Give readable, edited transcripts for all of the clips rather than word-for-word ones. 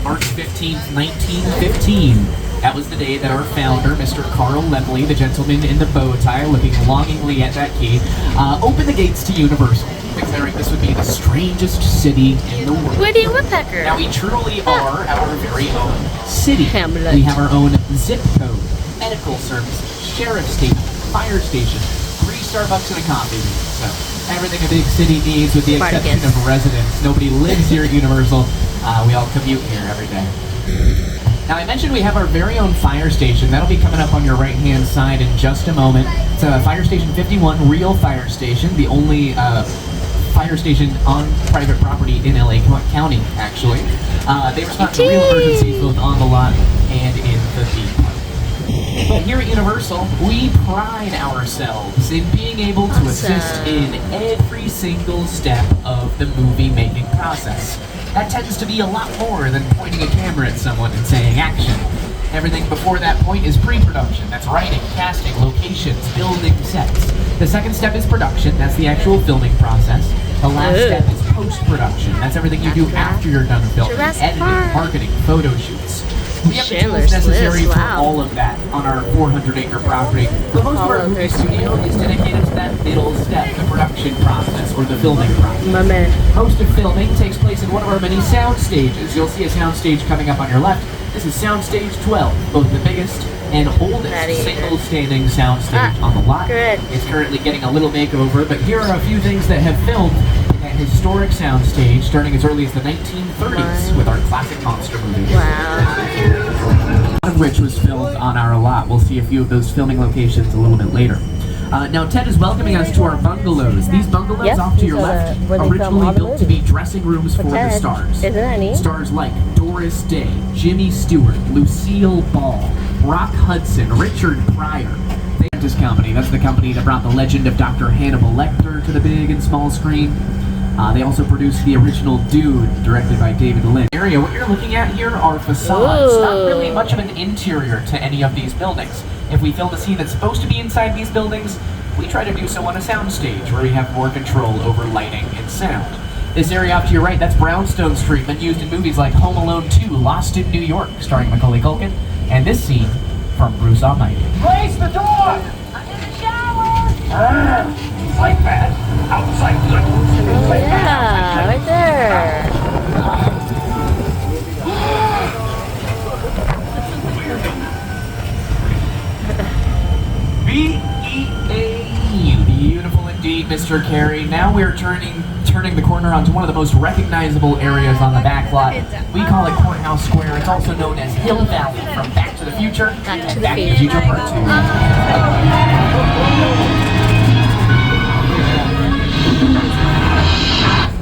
March 15th, 1915. That was the day that our founder, Mr. Carl Lemley, the gentleman in the bow tie, looking longingly at that key, opened the gates to Universal, declaring this would be the strangest city in the world. Woody Woodpecker. Now, we truly are our very own city. Hamlet. We have our own zip code, medical services, sheriff's station, fire station, 3 Starbucks and a coffee bean. So, everything a big city needs with the exception of residents. Nobody lives here at Universal. We all commute here every day. Now, I mentioned we have our very own fire station. That'll be coming up on your right-hand side in just a moment. It's a Fire Station 51, real fire station, the only fire station on private property in LA County, actually. They respond to real emergencies both on the lot and in the theme park. But here at Universal, we pride ourselves in being able to assist in every single step of the movie-making process. That tends to be a lot more than pointing a camera at someone and saying action. Everything before that point is pre-production. That's writing, casting, locations, building sets. The second step is production. That's the actual filming process. The last step is post-production. That's everything you do after you're done filming. Editing, marketing, photo shoots. We have the tools necessary for all of that on our 400-acre property. But most of our movie studio is dedicated to that middle step, the production process, or the filming process. Most of filming takes place in one of our many sound stages. You'll see a sound stage coming up on your left. This is Sound Stage 12, both the biggest and oldest single-standing sound stage on the lot. It's currently getting a little makeover, but here are a few things that have filmed in that historic sound stage starting as early as the 1930s with our classic monster movies. One of which was filmed on our lot. We'll see a few of those filming locations a little bit later. Now, Ted is welcoming us to our bungalows. These bungalows off to your left, originally built to be dressing rooms for the stars. Stars like Doris Day, Jimmy Stewart, Lucille Ball, Rock Hudson, Richard Pryor. This company, that's the company that brought the legend of Dr. Hannibal Lecter to the big and small screen. They also produced the original Dude, directed by David Lynch. What you're looking at here are facades. Not really much of an interior to any of these buildings. If we film a scene that's supposed to be inside these buildings, we try to do so on a soundstage where we have more control over lighting and sound. This area off to your right, that's Brownstone Street, been used in movies like Home Alone 2, Lost in New York, starring Macaulay Culkin, and this scene from Bruce Almighty. Raise the door! I'm in the shower! Like that. Outside good. Yeah, right there. B-E-A-U. Beautiful indeed, Mr. Carey. Now we're turning the corner onto one of the most recognizable areas on the back lot. We call it Courthouse Square. It's also known as Hill Valley from Back to the Future and Back to the Future Part 2.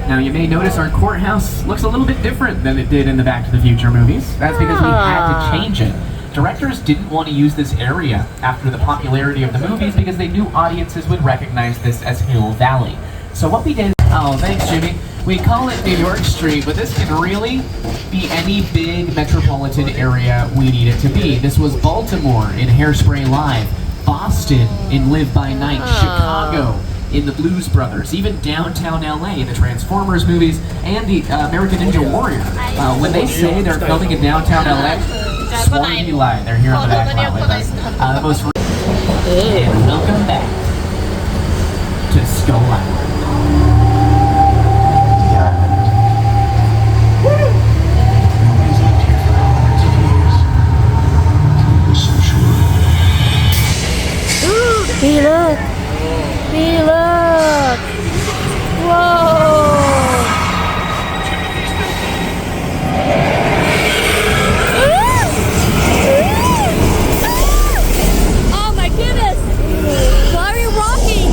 Now, you may notice our courthouse looks a little bit different than it did in the Back to the Future movies. That's because we had to change it. Directors didn't want to use this area after the popularity of the movies because they knew audiences would recognize this as Hill Valley. So what we did, oh, thanks, Jimmy. We call it New York Street, but this can really be any big metropolitan area we need it to be. This was Baltimore in Hairspray Live, Boston in Live by Night, Chicago in the Blues Brothers, even downtown LA in the Transformers movies, and the American Ninja Warrior. When they say they're filming in downtown LA, sworn to be lying. They're here on the back lot with us. The most and welcome back to Skull Island. Hey, look! Hey, look! Whoa! Oh my goodness! Why are we rocking?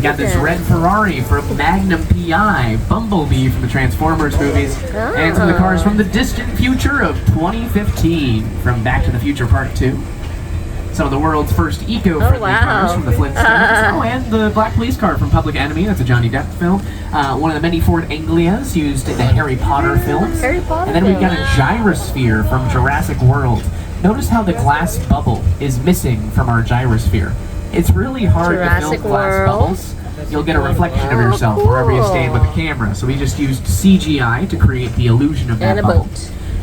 got this red Ferrari from Magnum PI, Bumblebee from the Transformers movies, and some of the cars from the distant future of 2015 from Back to the Future Part 2. Some of the world's first eco-friendly cars from the Flintstones. And the black police car from Public Enemy. That's a Johnny Depp film. One of the many Ford Anglias used in the Harry Potter films. And then we've got a gyrosphere from Jurassic World. Notice how the glass bubble is missing from our gyrosphere. It's really hard to build glass bubbles. You'll get a reflection of yourself wherever you stand with the camera. So we just used CGI to create the illusion of that bubble.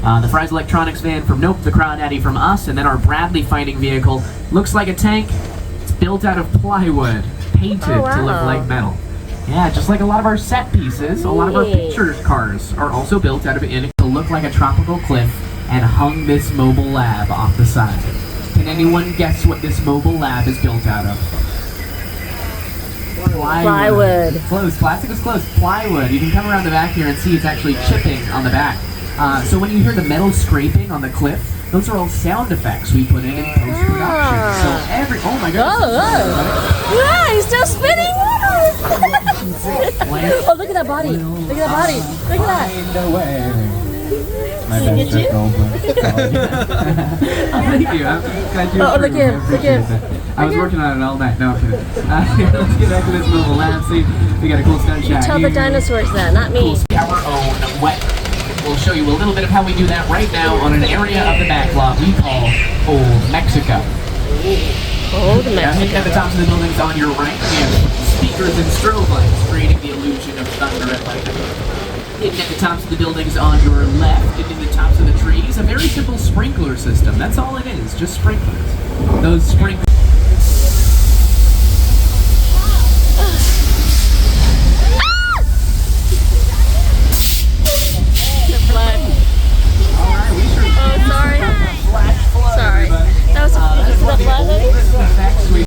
The Fry's Electronics van from Nope, the Crawdaddy from Us, and then our Bradley fighting vehicle looks like a tank. It's built out of plywood, painted to look like metal. Yeah, just like a lot of our set pieces, a lot of our picture cars are also built out of it to look like a tropical cliff and hung this mobile lab off the side. Can anyone guess what this mobile lab is built out of? Plywood. Close. Plastic is close. Plywood. You can come around the back here and see it's actually chipping on the back. So when you hear the metal scraping on the cliff, those are all sound effects we put in post-production. So oh my goodness. Wow, he's still spinning. Oh, look at that body. Look at that body. Look at that. Thank you. Oh, look at him. Look at him. I was working on it all night. No, I'm kidding. Let's get back to this mobile lab. See, we got a cool stunt shot. Tell the dinosaurs that, not me. Our own wet. We'll show you a little bit of how we do that right now on an area of the backlot we call Old Mexico. Old Mexico. At the tops of the buildings on your right, we have speakers and strobe lights, creating the illusion of thunder and lightning. Hidden at the tops of the buildings on your left, and in the tops of the trees, a very simple sprinkler system. That's all it is, just sprinklers. Those sprinklers.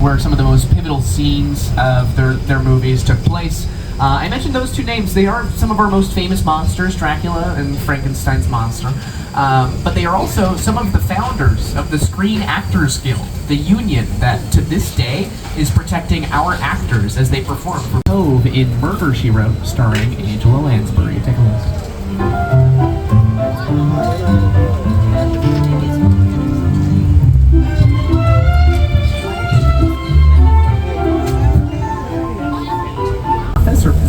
Where some of the most pivotal scenes of their movies took place. I mentioned those two names. They are some of our most famous monsters, Dracula and Frankenstein's monster. But they are also some of the founders of the Screen Actors Guild, the union that to this day is protecting our actors as they perform for Cove in Murder, She Wrote, starring Angela Lansbury. Take a look.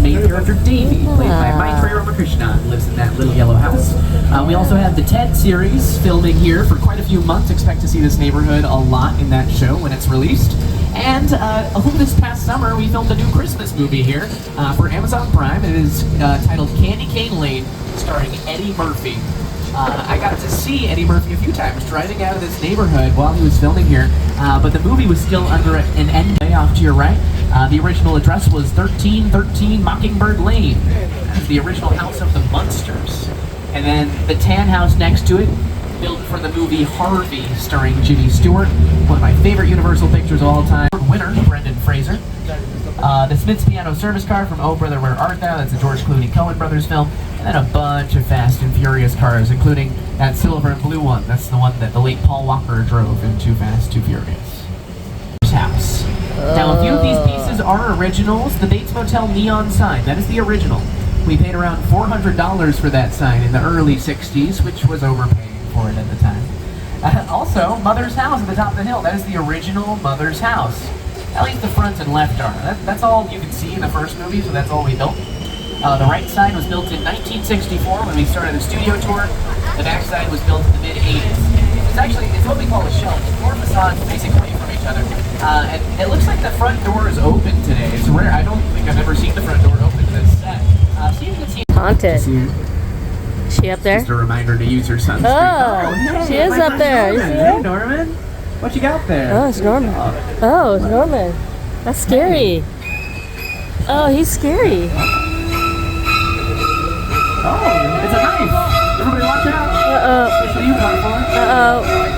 Main character Davey, played by Maitreyi Ramakrishnan, lives in that little yellow house. We also have the Ted series filming here for quite a few months. Expect to see this neighborhood a lot in that show when it's released. And this past summer, we filmed a new Christmas movie here for Amazon Prime. It is titled Candy Cane Lane, starring Eddie Murphy. I got to see Eddie Murphy a few times driving out of this neighborhood while he was filming here, but the movie was still under an NDA off to your right. The original address was 1313 Mockingbird Lane. That's the original house of the Munsters. And then the tan house next to it, built for the movie Harvey, starring Jimmy Stewart, one of my favorite Universal pictures of all time. Winner, Brendan Fraser. The Smith's Piano Service Car from Oh Brother Where Art Thou? That's a George Clooney Coen Brothers film. And then a bunch of Fast and Furious cars, including that silver and blue one. That's the one that the late Paul Walker drove in Too Fast, Too Furious. House. Now, a few of these pieces are originals. The Bates Motel neon sign, that is the original. We paid around $400 for that sign in the early 60s, which was overpaying for it at the time. Also, Mother's House at the top of the hill. That is the original Mother's House. At least the front and left are. That's all you can see in the first movie, so that's all we built. The right side was built in 1964 when we started the studio tour. The back side was built in the mid-80s. It's what we call a shelf. Four facades facing away from each other. And it looks like the front door is open today. It's rare. I don't think I've ever seen the front door open to this set. So you can see Haunted. Is she up there? Just a reminder to use your sunscreen. Oh, she is up there. You see her? Hey, Norman. What you got there? Oh, it's Norman. Oh, it's Norman. That's scary. Oh, he's scary. Oh, it's a knife. Everybody watch out. Uh-oh. What are you going for? Uh-oh.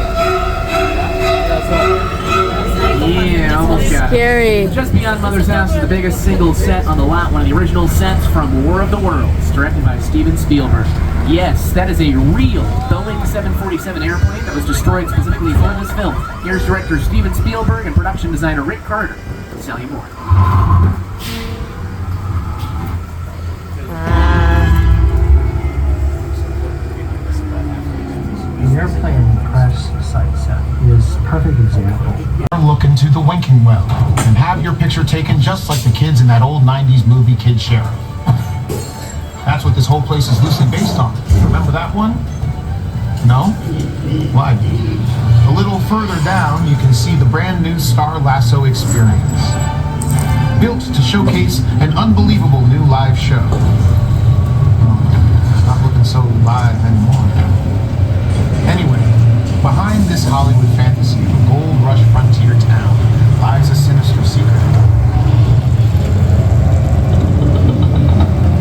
Yeah, almost got it. Scary. Just beyond Mother's House is the biggest single set on the lot, one of the original sets from War of the Worlds, directed by Steven Spielberg. Yes, that is a real Boeing 747 airplane that was destroyed specifically for this film. Here's director Steven Spielberg and production designer Rick Carter. I'll tell you more. The airplane crash site set is a perfect example. Look into the winking well and have your picture taken just like the kids in that old 90s movie Kid Sheriff. That's what this whole place is loosely based on. Remember that one? No? Why? A little further down, you can see the brand new Star Lasso experience. Built to showcase an unbelievable new live show. It's not looking so live anymore. Anyway, behind this Hollywood fantasy of a gold rush frontier town lies a sinister secret.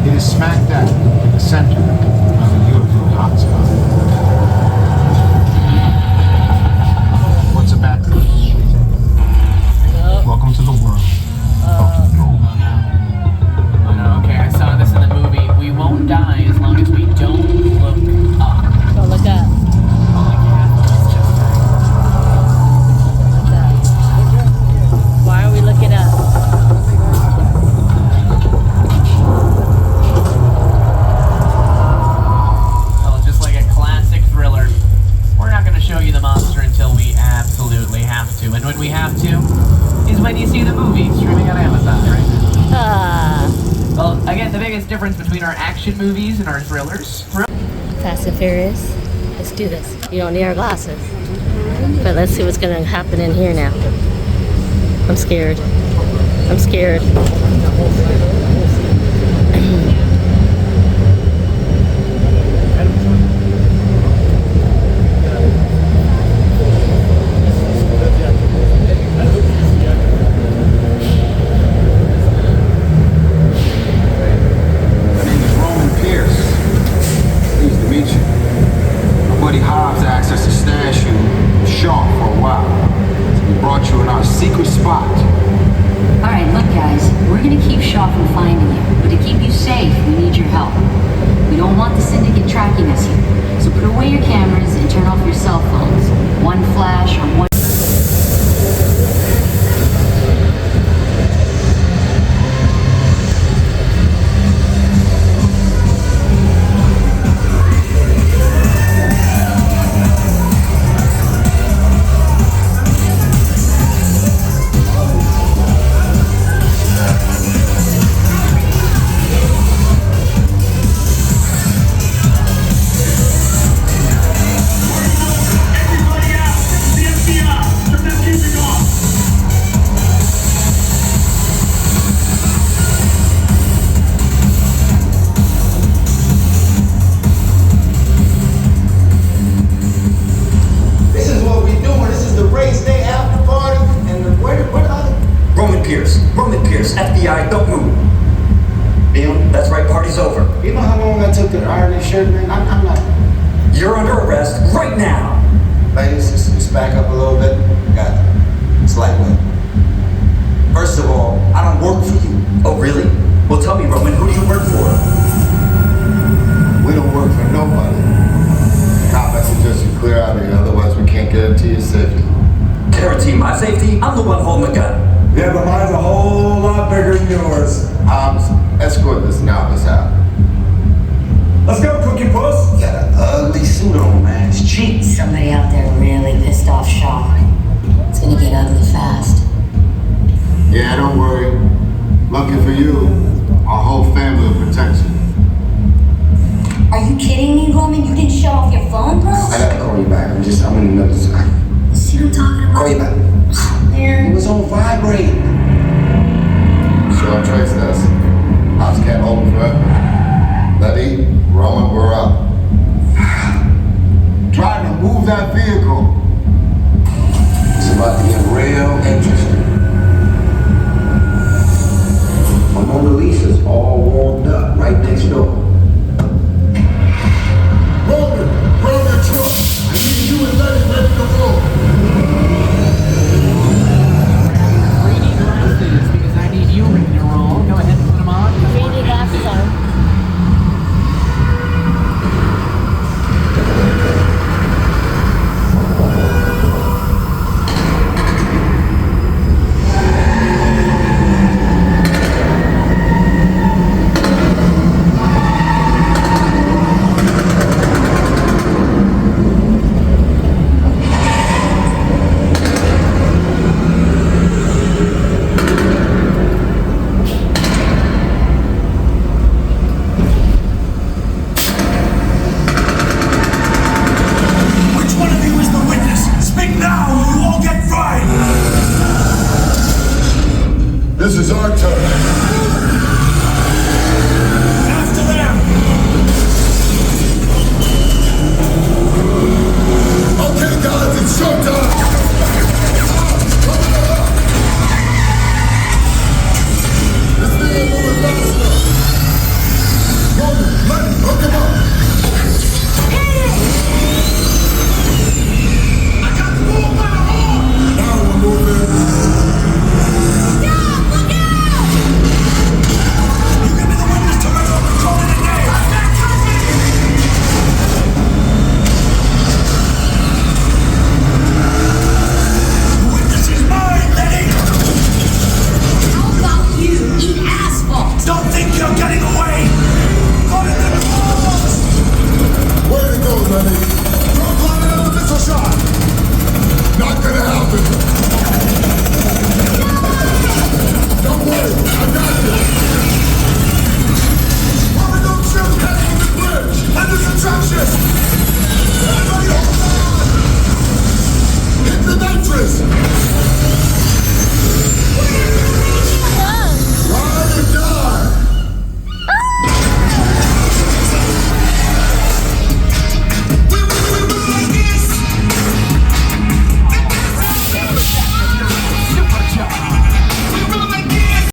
It is smack dab in the center of the UFO hotspot. What's a backlot? Welcome to the world. Oh no, okay, I saw this in the movie. We won't die as long as we don't look up. Don't look up. Why are we looking up? Well, just like a classic thriller, we're not going to show you the monster until we absolutely have to. And when we have to is when you see the movie streaming on Amazon right now. Well, again, the biggest difference between our action movies and our thrillers. Fast and Furious. Let's do this. You don't need our glasses. But let's see what's gonna happen in here now. I'm scared. I'm scared. FBI, don't move. Neil, that's right, party's over. You know how long I took to iron this shirt, man? I'm not. You're under arrest right now. Ladies, just back up a little bit. Got it. It's lightweight. First of all, I don't work for you. Oh, really? Well, tell me, Roman, who do you work for? We don't work for nobody. Cop, I suggest you clear out of here, otherwise we can't guarantee your safety. Guarantee my safety? I'm the one holding the gun. Yeah, but mine's a whole lot bigger than yours. Escort this novice out. Let's go, Cookie Puss. Got an ugly suit on, man. It's cheap. Somebody out there really pissed off Sean. It's gonna get ugly fast. Yeah, don't worry. Lucky for you, our whole family will protect you. Are you kidding me, Roman? You didn't shut off your phone, bro? I gotta call you back. I'm in another time. See what I'm talking about? Call you back. Man. It was on vibrate. Sure, trace this. House can't hold him forever. Letty, Roman, we're up. Trying to move that vehicle. It's about to get real interesting. My Mona Lisa's all warmed up right next door. Roman, bring the truck. I need you and Letty ready to roll. 3D glasses, because I need you ready to roll. Go ahead and put them on. 3D glasses on. This is our